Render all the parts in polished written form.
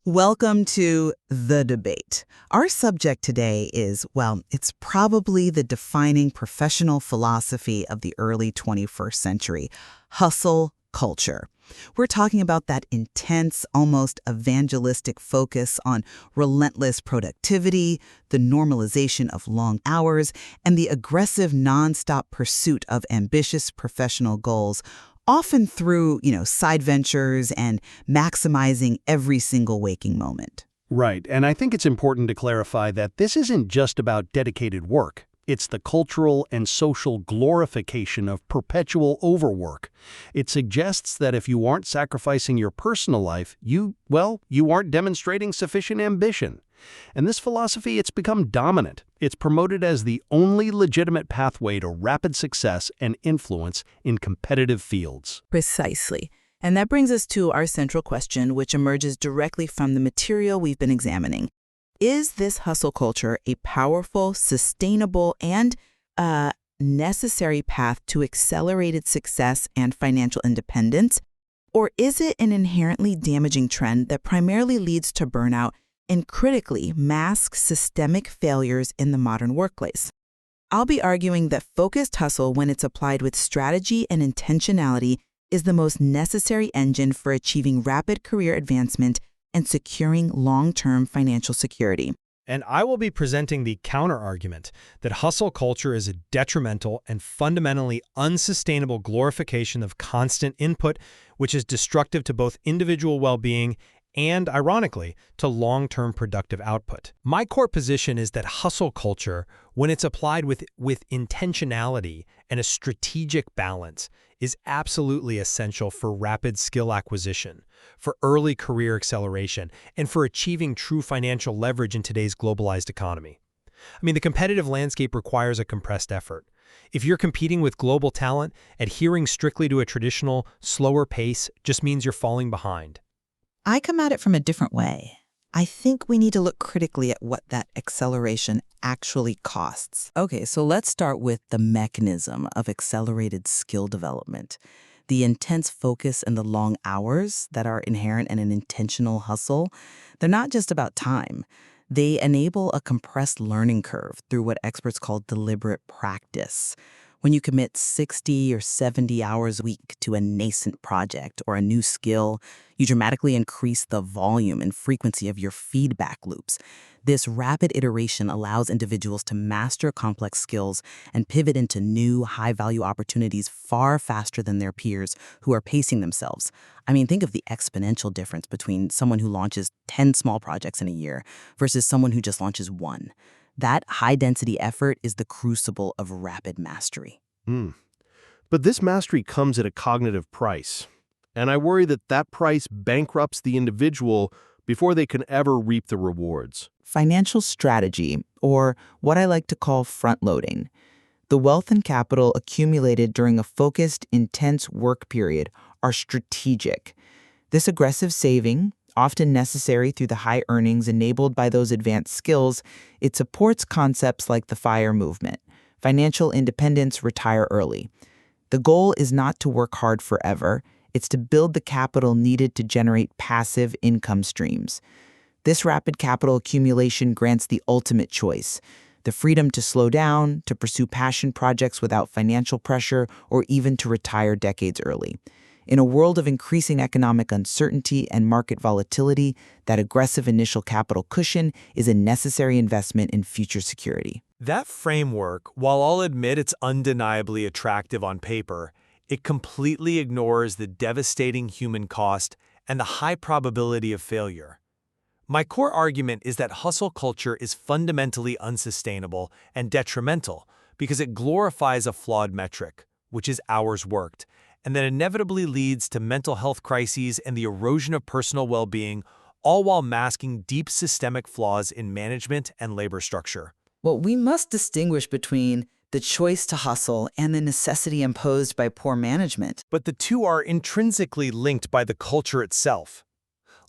Welcome to The Debate. Our subject today is, well, it's probably the defining professional philosophy of the early 21st century, hustle culture. We're talking about that intense, almost evangelistic focus on relentless productivity, the normalization of long hours, and the aggressive nonstop pursuit of ambitious professional goals, often through, side ventures and maximizing every single waking moment. Right, and I think it's important to clarify that this isn't just about dedicated work. It's the cultural and social glorification of perpetual overwork. It suggests that if you aren't sacrificing your personal life, you aren't demonstrating sufficient ambition. And this philosophy, it's become dominant. It's promoted as the only legitimate pathway to rapid success and influence in competitive fields. Precisely. And that brings us to our central question, which emerges directly from the material we've been examining. Is this hustle culture a powerful, sustainable, and necessary path to accelerated success and financial independence? Or is it an inherently damaging trend that primarily leads to burnout and critically masks systemic failures in the modern workplace? I'll be arguing that focused hustle, when it's applied with strategy and intentionality, is the most necessary engine for achieving rapid career advancement and securing long-term financial security. And I will be presenting the counter-argument that hustle culture is a detrimental and fundamentally unsustainable glorification of constant input, which is destructive to both individual well-being and, ironically, to long-term productive output. My core position is that hustle culture, when it's applied with intentionality and a strategic balance, is absolutely essential for rapid skill acquisition, for early career acceleration, and for achieving true financial leverage in today's globalized economy. The competitive landscape requires a compressed effort. If you're competing with global talent, adhering strictly to a traditional, slower pace just means you're falling behind. I come at it from a different way. I think we need to look critically at what that acceleration actually costs. Okay, so let's start with the mechanism of accelerated skill development. The intense focus and the long hours that are inherent in an intentional hustle, they're not just about time. They enable a compressed learning curve through what experts call deliberate practice. When you commit 60 or 70 hours a week to a nascent project or a new skill, you dramatically increase the volume and frequency of your feedback loops. This rapid iteration allows individuals to master complex skills and pivot into new, high-value opportunities far faster than their peers who are pacing themselves. Think of the exponential difference between someone who launches 10 small projects in a year versus someone who just launches one. That high-density effort is the crucible of rapid mastery. But this mastery comes at a cognitive price. And I worry that that price bankrupts the individual before they can ever reap the rewards. Financial strategy, or what I like to call front-loading. The wealth and capital accumulated during a focused, intense work period are strategic. This aggressive saving, often necessary through the high earnings enabled by those advanced skills, it supports concepts like the FIRE movement, financial independence, retire early. The goal is not to work hard forever, it's to build the capital needed to generate passive income streams. This rapid capital accumulation grants the ultimate choice, the freedom to slow down, to pursue passion projects without financial pressure, or even to retire decades early. In a world of increasing economic uncertainty and market volatility, that aggressive initial capital cushion is a necessary investment in future security. That framework, while I'll admit it's undeniably attractive on paper, it completely ignores the devastating human cost and the high probability of failure. My core argument is that hustle culture is fundamentally unsustainable and detrimental because it glorifies a flawed metric, which is hours worked, and that inevitably leads to mental health crises and the erosion of personal well-being, all while masking deep systemic flaws in management and labor structure. Well, we must distinguish between the choice to hustle and the necessity imposed by poor management. But the two are intrinsically linked by the culture itself.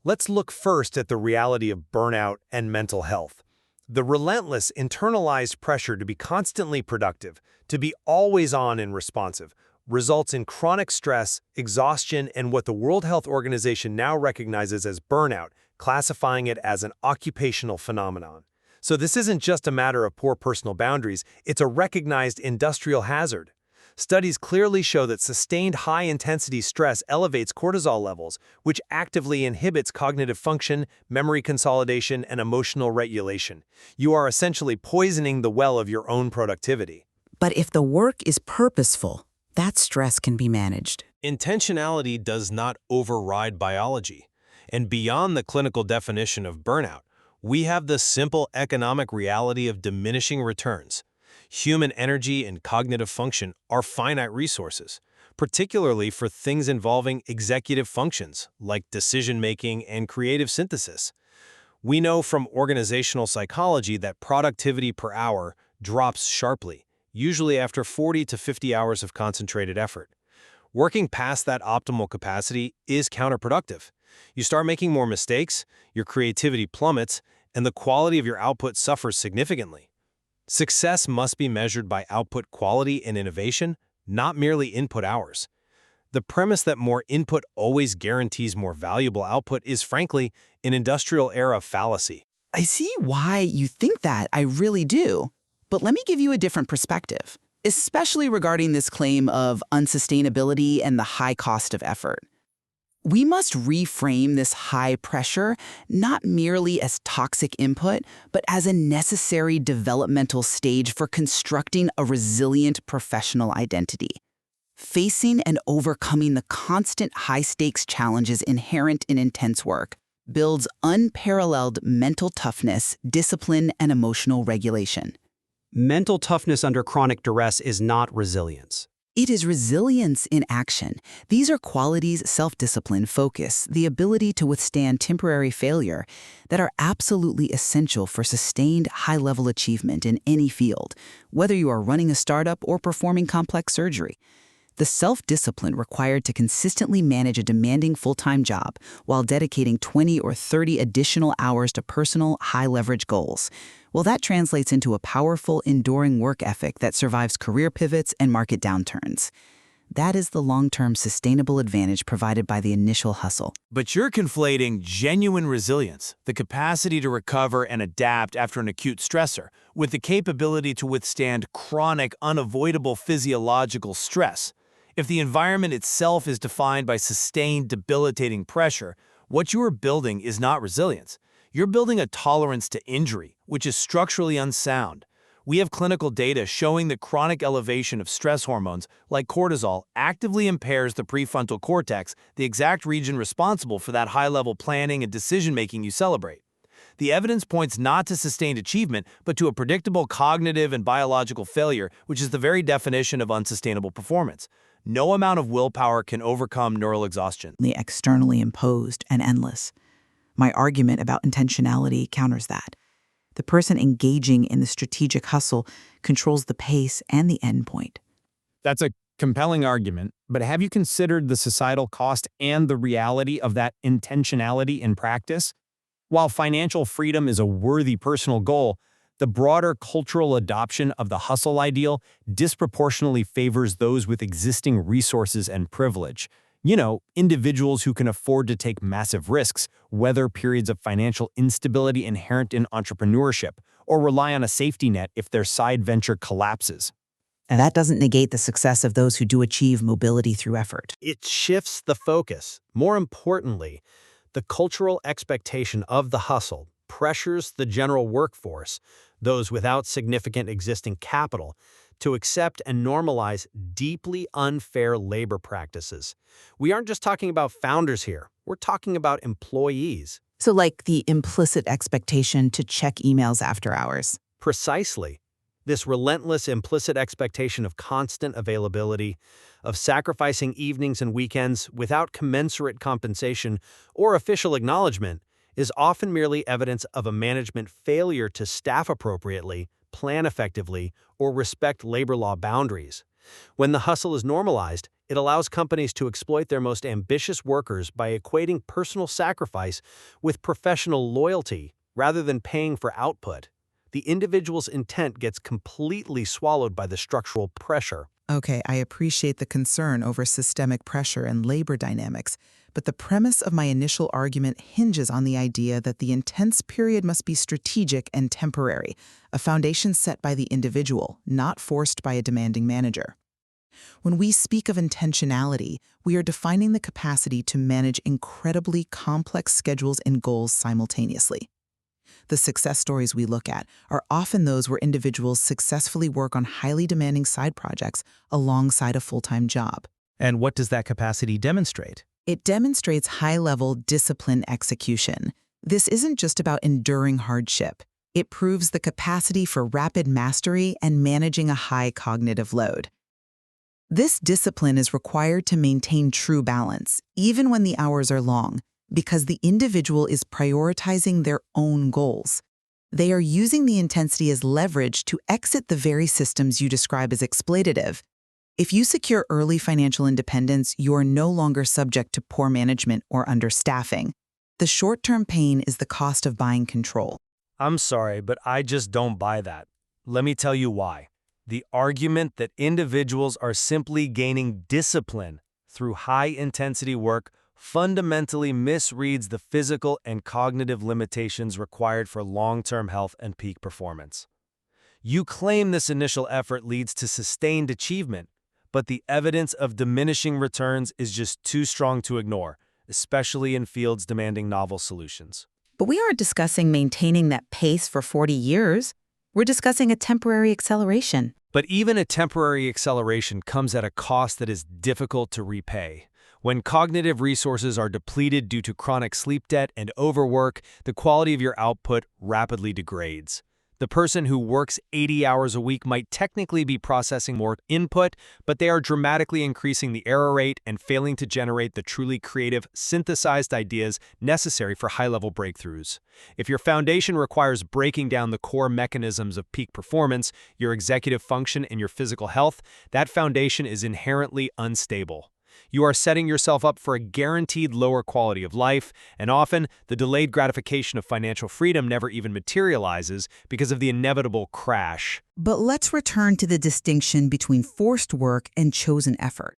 Let's look first at the reality of burnout and mental health. The relentless internalized pressure to be constantly productive, to be always on and responsive, results in chronic stress, exhaustion, and what the World Health Organization now recognizes as burnout, classifying it as an occupational phenomenon. So this isn't just a matter of poor personal boundaries, it's a recognized industrial hazard. Studies clearly show that sustained high-intensity stress elevates cortisol levels, which actively inhibits cognitive function, memory consolidation, and emotional regulation. You are essentially poisoning the well of your own productivity. But if the work is purposeful, that stress can be managed. Intentionality does not override biology. And beyond the clinical definition of burnout, we have the simple economic reality of diminishing returns. Human energy and cognitive function are finite resources, particularly for things involving executive functions like decision-making and creative synthesis. We know from organizational psychology that productivity per hour drops sharply, usually after 40 to 50 hours of concentrated effort. Working past that optimal capacity is counterproductive. You start making more mistakes, your creativity plummets, and the quality of your output suffers significantly. Success must be measured by output quality and innovation, not merely input hours. The premise that more input always guarantees more valuable output is, frankly, an industrial-era fallacy. I see why you think that, I really do. But let me give you a different perspective, especially regarding this claim of unsustainability and the high cost of effort. We must reframe this high pressure not merely as toxic input, but as a necessary developmental stage for constructing a resilient professional identity. Facing and overcoming the constant high-stakes challenges inherent in intense work builds unparalleled mental toughness, discipline, and emotional regulation. Mental toughness under chronic duress is not resilience. It is resilience in action. These are qualities, self-discipline, focus, the ability to withstand temporary failure that are absolutely essential for sustained high-level achievement in any field, whether you are running a startup or performing complex surgery. The self-discipline required to consistently manage a demanding full-time job while dedicating 20 or 30 additional hours to personal, high-leverage goals. Well, that translates into a powerful, enduring work ethic that survives career pivots and market downturns. That is the long-term sustainable advantage provided by the initial hustle. But you're conflating genuine resilience, the capacity to recover and adapt after an acute stressor, with the capability to withstand chronic, unavoidable physiological stress. If the environment itself is defined by sustained, debilitating pressure, what you are building is not resilience. You're building a tolerance to injury, which is structurally unsound. We have clinical data showing that chronic elevation of stress hormones, like cortisol, actively impairs the prefrontal cortex, the exact region responsible for that high-level planning and decision-making you celebrate. The evidence points not to sustained achievement, but to a predictable cognitive and biological failure, which is the very definition of unsustainable performance. No amount of willpower can overcome neural exhaustion. Externally imposed and endless. My argument about intentionality counters that. The person engaging in the strategic hustle controls the pace and the end point. That's a compelling argument, but have you considered the societal cost and the reality of that intentionality in practice? While financial freedom is a worthy personal goal, the broader cultural adoption of the hustle ideal disproportionately favors those with existing resources and privilege. You know, individuals who can afford to take massive risks, weather periods of financial instability inherent in entrepreneurship, or rely on a safety net if their side venture collapses. And that doesn't negate the success of those who do achieve mobility through effort. It shifts the focus. More importantly, the cultural expectation of the hustle pressures the general workforce, those without significant existing capital, to accept and normalize deeply unfair labor practices. We aren't just talking about founders here. We're talking about employees. So like the implicit expectation to check emails after hours. Precisely. This relentless implicit expectation of constant availability, of sacrificing evenings and weekends without commensurate compensation or official acknowledgement, is often merely evidence of a management failure to staff appropriately, plan effectively, or respect labor law boundaries. When the hustle is normalized, it allows companies to exploit their most ambitious workers by equating personal sacrifice with professional loyalty rather than paying for output. The individual's intent gets completely swallowed by the structural pressure. Okay, I appreciate the concern over systemic pressure and labor dynamics, but the premise of my initial argument hinges on the idea that the intense period must be strategic and temporary, a foundation set by the individual, not forced by a demanding manager. When we speak of intentionality, we are defining the capacity to manage incredibly complex schedules and goals simultaneously. The success stories we look at are often those where individuals successfully work on highly demanding side projects alongside a full-time job. And what does that capacity demonstrate? It demonstrates high-level discipline execution. This isn't just about enduring hardship. It proves the capacity for rapid mastery and managing a high cognitive load. This discipline is required to maintain true balance, even when the hours are long, because the individual is prioritizing their own goals. They are using the intensity as leverage to exit the very systems you describe as exploitative. If you secure early financial independence, you are no longer subject to poor management or understaffing. The short-term pain is the cost of buying control. I'm sorry, but I just don't buy that. Let me tell you why. The argument that individuals are simply gaining discipline through high-intensity work fundamentally misreads the physical and cognitive limitations required for long-term health and peak performance. You claim this initial effort leads to sustained achievement, but the evidence of diminishing returns is just too strong to ignore, especially in fields demanding novel solutions. But we aren't discussing maintaining that pace for 40 years. We're discussing a temporary acceleration. But even a temporary acceleration comes at a cost that is difficult to repay. When cognitive resources are depleted due to chronic sleep debt and overwork, the quality of your output rapidly degrades. The person who works 80 hours a week might technically be processing more input, but they are dramatically increasing the error rate and failing to generate the truly creative, synthesized ideas necessary for high-level breakthroughs. If your foundation requires breaking down the core mechanisms of peak performance, your executive function, and your physical health, that foundation is inherently unstable. You are setting yourself up for a guaranteed lower quality of life, and often the delayed gratification of financial freedom never even materializes because of the inevitable crash. But let's return to the distinction between forced work and chosen effort.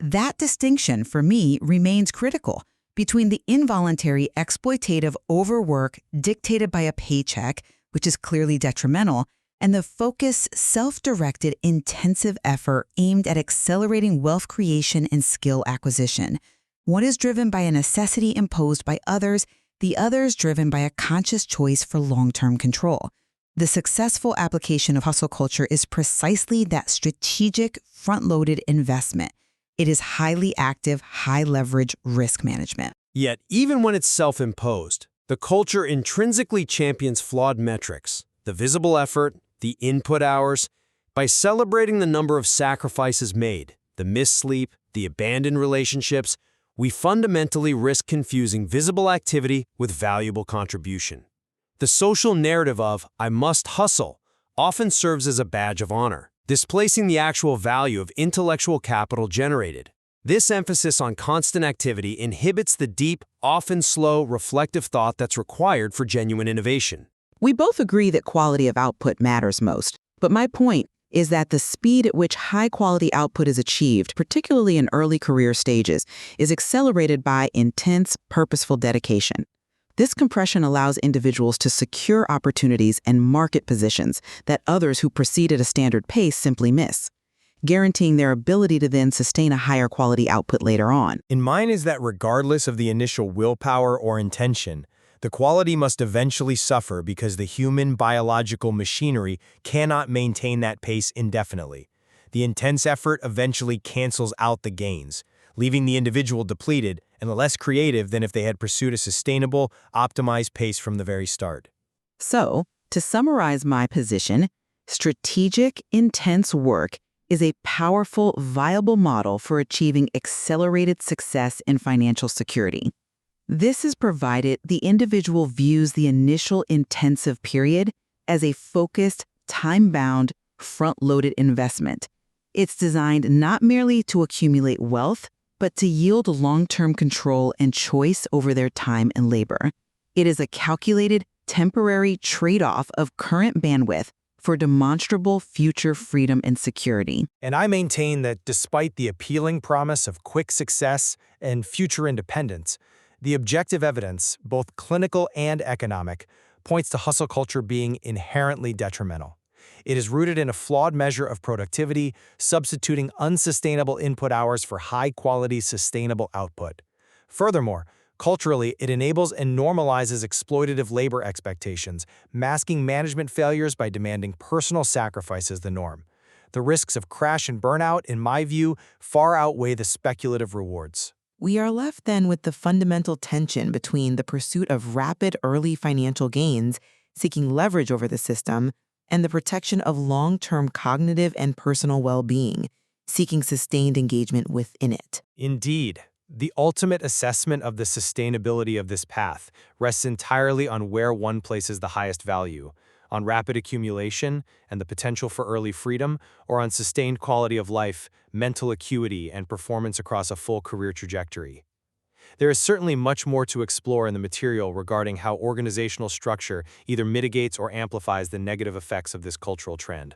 That distinction, for me, remains critical between the involuntary exploitative overwork dictated by a paycheck, which is clearly detrimental, and the focused, self-directed, intensive effort aimed at accelerating wealth creation and skill acquisition. One is driven by a necessity imposed by others, the other is driven by a conscious choice for long-term control. The successful application of hustle culture is precisely that strategic, front-loaded investment. It is highly active, high-leverage risk management. Yet, even when it's self-imposed, the culture intrinsically champions flawed metrics, the visible effort, the input hours. By celebrating the number of sacrifices made, the missed sleep, the abandoned relationships, we fundamentally risk confusing visible activity with valuable contribution. The social narrative of, "I must hustle," often serves as a badge of honor, displacing the actual value of intellectual capital generated. This emphasis on constant activity inhibits the deep, often slow, reflective thought that's required for genuine innovation. We both agree that quality of output matters most, but my point is that the speed at which high-quality output is achieved, particularly in early career stages, is accelerated by intense, purposeful dedication. This compression allows individuals to secure opportunities and market positions that others who proceed at a standard pace simply miss, guaranteeing their ability to then sustain a higher quality output later on. In mine is that regardless of the initial willpower or intention, the quality must eventually suffer because the human biological machinery cannot maintain that pace indefinitely. The intense effort eventually cancels out the gains, leaving the individual depleted and less creative than if they had pursued a sustainable, optimized pace from the very start. So, to summarize my position, strategic, intense work is a powerful, viable model for achieving accelerated success in financial security. This is provided the individual views the initial intensive period as a focused, time-bound, front-loaded investment. It's designed not merely to accumulate wealth, but to yield long-term control and choice over their time and labor. It is a calculated, temporary trade-off of current bandwidth for demonstrable future freedom and security. And I maintain that despite the appealing promise of quick success and future independence, the objective evidence, both clinical and economic, points to hustle culture being inherently detrimental. It is rooted in a flawed measure of productivity, substituting unsustainable input hours for high-quality, sustainable output. Furthermore, culturally, it enables and normalizes exploitative labor expectations, masking management failures by demanding personal sacrifice as the norm. The risks of crash and burnout, in my view, far outweigh the speculative rewards. We are left then with the fundamental tension between the pursuit of rapid early financial gains, seeking leverage over the system, and the protection of long-term cognitive and personal well-being, seeking sustained engagement within it. Indeed, the ultimate assessment of the sustainability of this path rests entirely on where one places the highest value, on rapid accumulation and the potential for early freedom, or on sustained quality of life, mental acuity, and performance across a full career trajectory. There is certainly much more to explore in the material regarding how organizational structure either mitigates or amplifies the negative effects of this cultural trend.